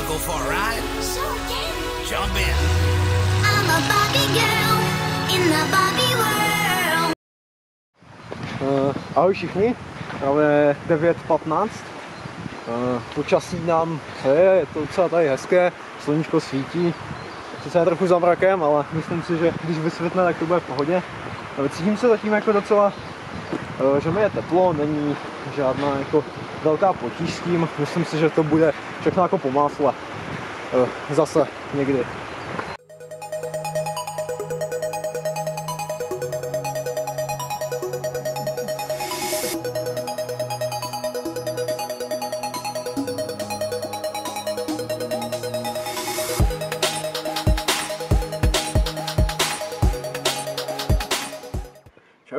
go for a ride? Sure can. Jump in. I'm a Barbie girl in the Barbie world. Ahoj všichni, právě 9:15. Počasí nám je to docela tady hezké, sluníčko svítí. Sice je trochu za mrakem, ale myslím si, že když vysvětne, tak to bude v pohodě. Cítím se zatím jako docela, že mi je teplo, není žádná jako velká potíž s tím. Myslím si, že to bude všechno jako po másle. Zase někdy.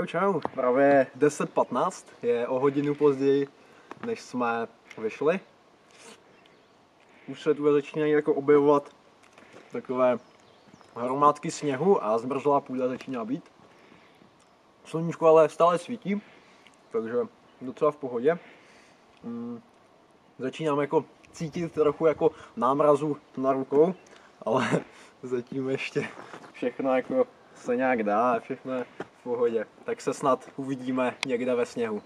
Čau, právě 10:15, je o hodinu později, než jsme vyšli. Už se tu začínají jako objevovat takové hromádky sněhu a zmrzlá půda začíná být. Sluníčko ale stále svítí, takže docela v pohodě. Začínám jako cítit trochu jako námrazu na rukou, ale zatím ještě všechno jako se nějak dá, všechno je v pohodě. Tak se snad uvidíme někde ve sněhu.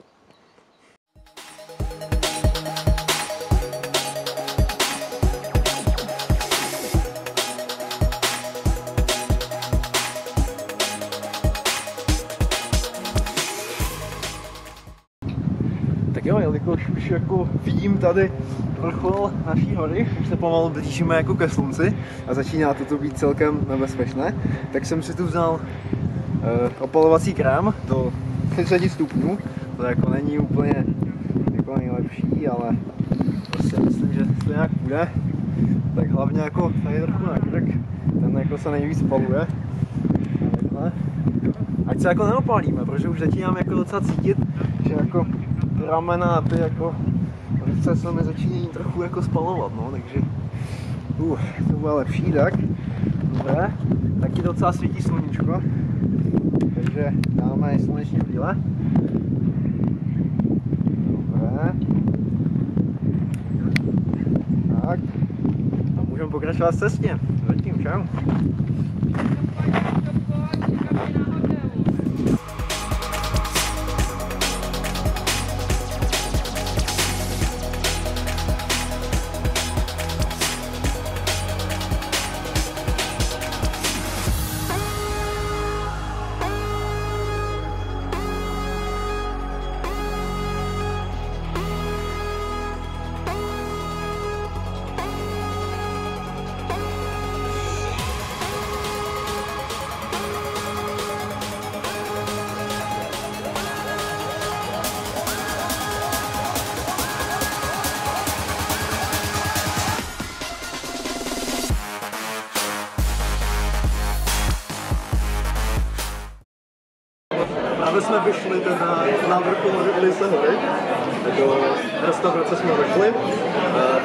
Tak jo, jelikož už jako vidím tady vrchol naší hory, už se pomalu blížíme jako ke slunci a začíná to být celkem nebezpečné, tak jsem si tu vzal opalovací krém do 30 stupňů. To jako není úplně jako nejlepší, ale prostě myslím, že to nějak bude. Tak hlavně jako tady trochu na krk, ten jako se nejvíc spaluje. Ať se jako neopálíme, protože už začínám jako docela cítit, že jako ty ramena a ty jako ruce se mi začínají trochu jako spalovat, no, takže to bude lepší, tak. Dobré, taky docela svítí sluníčko, takže dáme sluneční brýle. Dobré. Tak, a můžeme pokračovat v cestě. Zatím, čau. Právě jsme vyšli na vrchol Lise hory, do restaurace jsme vyšli,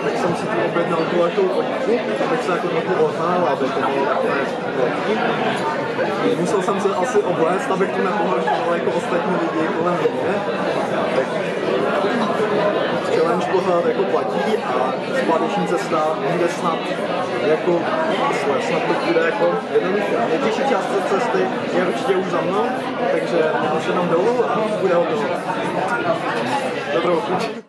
tak jsem si tu objednal kulatou koníku, abych se jako trochu ohnal, aby to bylo takové lehký. Musel jsem se asi oblézt, abych tu nepohoršoval jako ostatní lidi kolem mě. Tak challenge pořád jako platí a zpáteční cesta bude snad jako snad to bude jako jednoduché. Nejtěžší část cesty je určitě už za mnou, takže už jenom dolů a bude hotovo. Dobrou chuť.